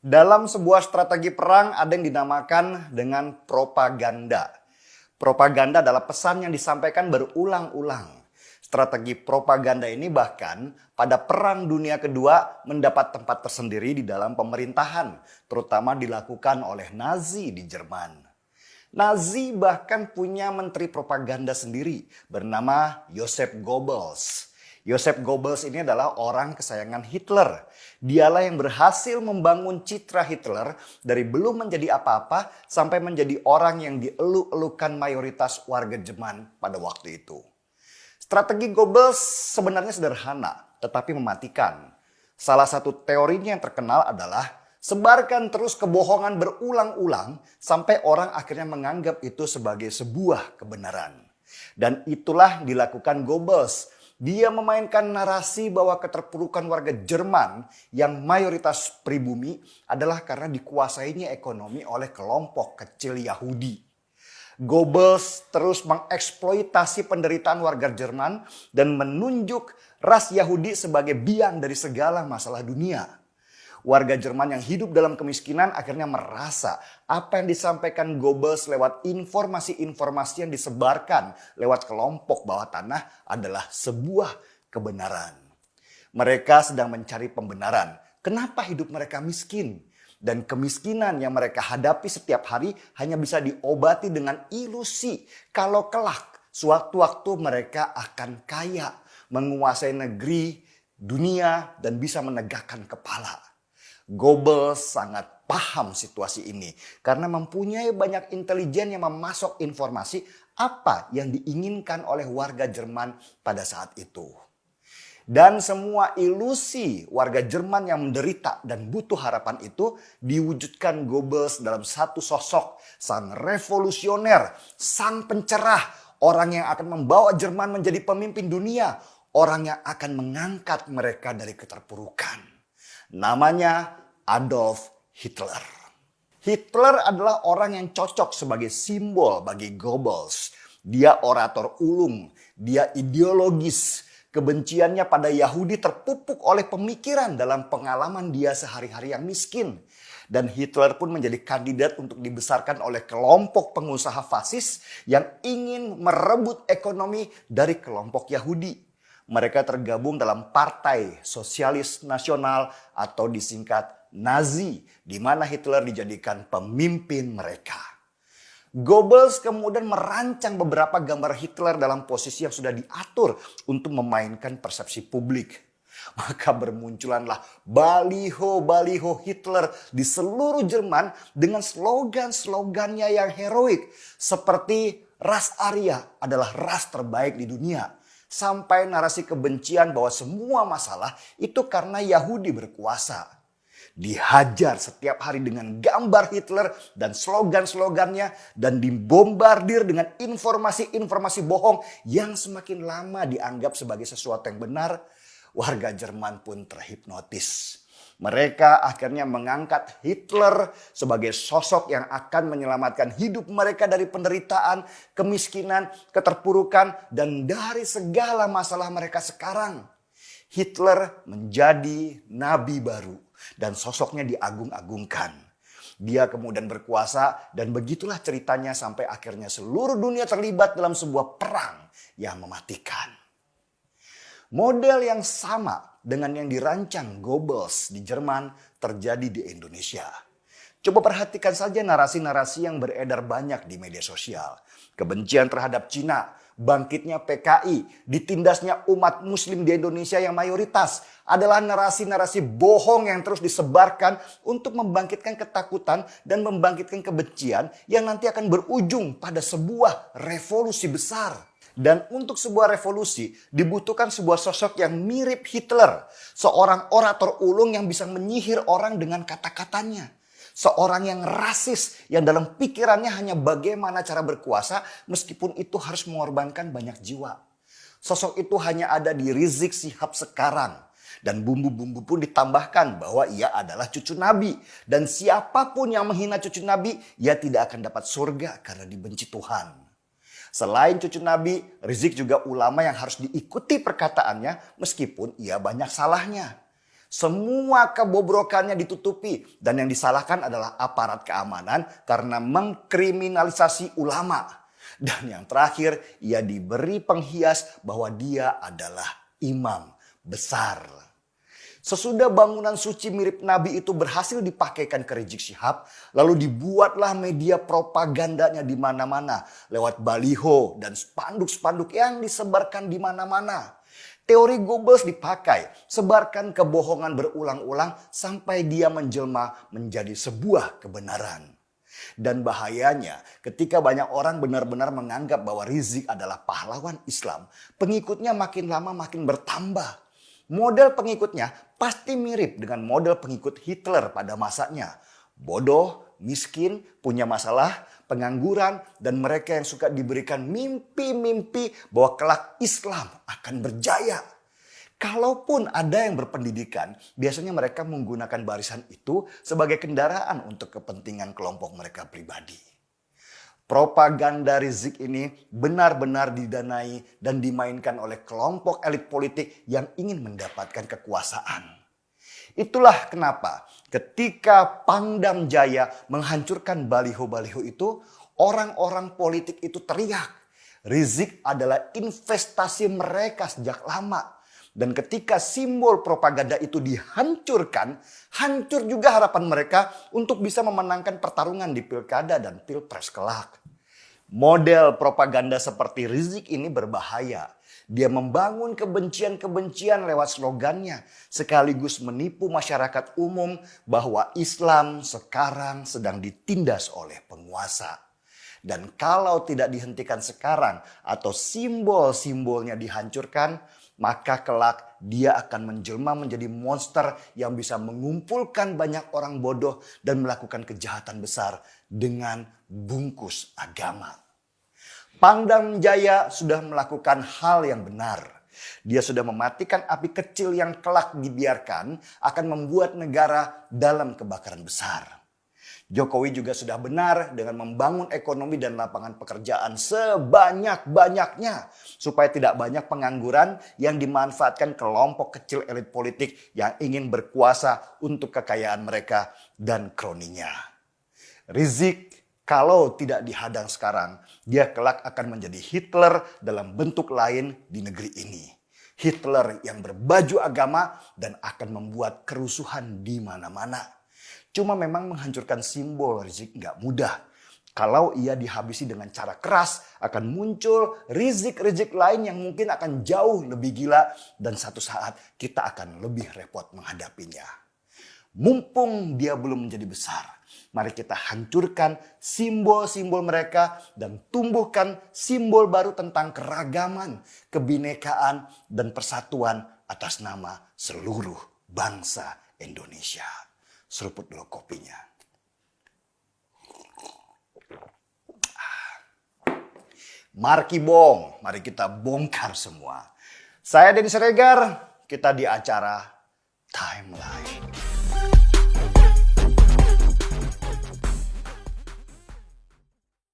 Dalam sebuah strategi perang ada yang dinamakan dengan propaganda. Propaganda adalah pesan yang disampaikan berulang-ulang. Strategi propaganda ini bahkan pada Perang Dunia Kedua mendapat tempat tersendiri di dalam pemerintahan, terutama dilakukan oleh Nazi di Jerman. Nazi bahkan punya menteri propaganda sendiri bernama Joseph Goebbels. Joseph Goebbels ini adalah orang kesayangan Hitler. Dialah yang berhasil membangun citra Hitler dari belum menjadi apa-apa sampai menjadi orang yang dieluk-elukan mayoritas warga Jerman pada waktu itu. Strategi Goebbels sebenarnya sederhana tetapi mematikan. Salah satu teorinya yang terkenal adalah sebarkan terus kebohongan berulang-ulang sampai orang akhirnya menganggap itu sebagai sebuah kebenaran. Dan itulah dilakukan Goebbels. Dia memainkan narasi bahwa keterpurukan warga Jerman yang mayoritas pribumi adalah karena dikuasainya ekonomi oleh kelompok kecil Yahudi. Goebbels terus mengeksploitasi penderitaan warga Jerman dan menunjuk ras Yahudi sebagai biang dari segala masalah dunia. Warga Jerman yang hidup dalam kemiskinan akhirnya merasa apa yang disampaikan Goebbels lewat informasi-informasi yang disebarkan lewat kelompok bawah tanah adalah sebuah kebenaran. Mereka sedang mencari pembenaran. Kenapa hidup mereka miskin? Dan kemiskinan yang mereka hadapi setiap hari hanya bisa diobati dengan ilusi kalau kelak sewaktu-waktu mereka akan kaya, menguasai negeri, dunia, dan bisa menegakkan kepala. Goebbels sangat paham situasi ini karena mempunyai banyak intelijen yang memasok informasi apa yang diinginkan oleh warga Jerman pada saat itu. Dan semua ilusi warga Jerman yang menderita dan butuh harapan itu diwujudkan Goebbels dalam satu sosok, sang revolusioner, sang pencerah, orang yang akan membawa Jerman menjadi pemimpin dunia, orang yang akan mengangkat mereka dari keterpurukan. Namanya Adolf Hitler. Hitler adalah orang yang cocok sebagai simbol bagi Goebbels. Dia orator ulung, dia ideologis. Kebenciannya pada Yahudi terpupuk oleh pemikiran dalam pengalaman dia sehari-hari yang miskin. Dan Hitler pun menjadi kandidat untuk dibesarkan oleh kelompok pengusaha fasis yang ingin merebut ekonomi dari kelompok Yahudi. Mereka tergabung dalam Partai Sosialis Nasional atau disingkat Nazi, di mana Hitler dijadikan pemimpin mereka. Goebbels kemudian merancang beberapa gambar Hitler dalam posisi yang sudah diatur untuk memainkan persepsi publik. Maka bermunculanlah baliho-baliho Hitler di seluruh Jerman dengan slogan-slogannya yang heroik. Seperti ras Arya adalah ras terbaik di dunia. Sampai narasi kebencian bahwa semua masalah itu karena Yahudi berkuasa. Dihajar setiap hari dengan gambar Hitler dan slogan-slogannya dan dibombardir dengan informasi-informasi bohong yang semakin lama dianggap sebagai sesuatu yang benar, warga Jerman pun terhipnotis. Mereka akhirnya mengangkat Hitler sebagai sosok yang akan menyelamatkan hidup mereka dari penderitaan, kemiskinan, keterpurukan, dan dari segala masalah mereka sekarang. Hitler menjadi nabi baru dan sosoknya diagung-agungkan. Dia kemudian berkuasa dan begitulah ceritanya sampai akhirnya seluruh dunia terlibat dalam sebuah perang yang mematikan. Model yang sama dengan yang dirancang Goebbels di Jerman terjadi di Indonesia. Coba perhatikan saja narasi-narasi yang beredar banyak di media sosial. Kebencian terhadap Cina, bangkitnya PKI, ditindasnya umat muslim di Indonesia yang mayoritas adalah narasi-narasi bohong yang terus disebarkan untuk membangkitkan ketakutan dan membangkitkan kebencian yang nanti akan berujung pada sebuah revolusi besar. Dan untuk sebuah revolusi dibutuhkan sebuah sosok yang mirip Hitler. Seorang orator ulung yang bisa menyihir orang dengan kata-katanya. Seorang yang rasis yang dalam pikirannya hanya bagaimana cara berkuasa meskipun itu harus mengorbankan banyak jiwa. Sosok itu hanya ada di Rizik Syihab sekarang. Dan bumbu-bumbu pun ditambahkan bahwa ia adalah cucu Nabi. Dan siapapun yang menghina cucu Nabi, ia tidak akan dapat surga karena dibenci Tuhan. Selain cucu Nabi, Rizik juga ulama yang harus diikuti perkataannya meskipun ia banyak salahnya. Semua kebobrokannya ditutupi dan yang disalahkan adalah aparat keamanan karena mengkriminalisasi ulama. Dan yang terakhir, ia diberi penghias bahwa dia adalah imam besar. Sesudah bangunan suci mirip Nabi itu berhasil dipakaikan ke Rizik Syihab, lalu dibuatlah media propagandanya di mana-mana lewat baliho dan spanduk-spanduk yang disebarkan di mana-mana. Teori Goebbels dipakai, sebarkan kebohongan berulang-ulang sampai dia menjelma menjadi sebuah kebenaran. Dan bahayanya ketika banyak orang benar-benar menganggap bahwa Rizik adalah pahlawan Islam, pengikutnya makin lama makin bertambah. Model pengikutnya pasti mirip dengan model pengikut Hitler pada masanya. Bodoh, miskin, punya masalah, pengangguran, dan mereka yang suka diberikan mimpi-mimpi bahwa kelak Islam akan berjaya. Kalaupun ada yang berpendidikan, biasanya mereka menggunakan barisan itu sebagai kendaraan untuk kepentingan kelompok mereka pribadi. Propaganda Rizik ini benar-benar didanai dan dimainkan oleh kelompok elit politik yang ingin mendapatkan kekuasaan. Itulah kenapa ketika Pangdam Jaya menghancurkan baliho-baliho itu, orang-orang politik itu teriak, Rizik adalah investasi mereka sejak lama. Dan ketika simbol propaganda itu dihancurkan, hancur juga harapan mereka untuk bisa memenangkan pertarungan di pilkada dan pilpres kelak. Model propaganda seperti Rizik ini berbahaya. Dia membangun kebencian-kebencian lewat slogannya, sekaligus menipu masyarakat umum bahwa Islam sekarang sedang ditindas oleh penguasa. Dan kalau tidak dihentikan sekarang atau simbol-simbolnya dihancurkan, maka kelak dia akan menjelma menjadi monster yang bisa mengumpulkan banyak orang bodoh dan melakukan kejahatan besar dengan bungkus agama. Pangdam Jaya sudah melakukan hal yang benar. Dia sudah mematikan api kecil yang kelak dibiarkan akan membuat negara dalam kebakaran besar. Jokowi juga sudah benar dengan membangun ekonomi dan lapangan pekerjaan sebanyak-banyaknya supaya tidak banyak pengangguran yang dimanfaatkan kelompok kecil elit politik yang ingin berkuasa untuk kekayaan mereka dan kroninya. Rizik kalau tidak dihadang sekarang, dia kelak akan menjadi Hitler dalam bentuk lain di negeri ini. Hitler yang berbaju agama dan akan membuat kerusuhan di mana-mana. Cuma memang menghancurkan simbol Rizik nggak mudah. Kalau ia dihabisi dengan cara keras, akan muncul Rizik-Rizik lain yang mungkin akan jauh lebih gila dan satu saat kita akan lebih repot menghadapinya. Mumpung dia belum menjadi besar, mari kita hancurkan simbol-simbol mereka dan tumbuhkan simbol baru tentang keragaman, kebinekaan, dan persatuan atas nama seluruh bangsa Indonesia. Seruput dulu kopinya. Marki Bong, mari kita bongkar semua. Saya Denny Siregar, kita di acara Timeline.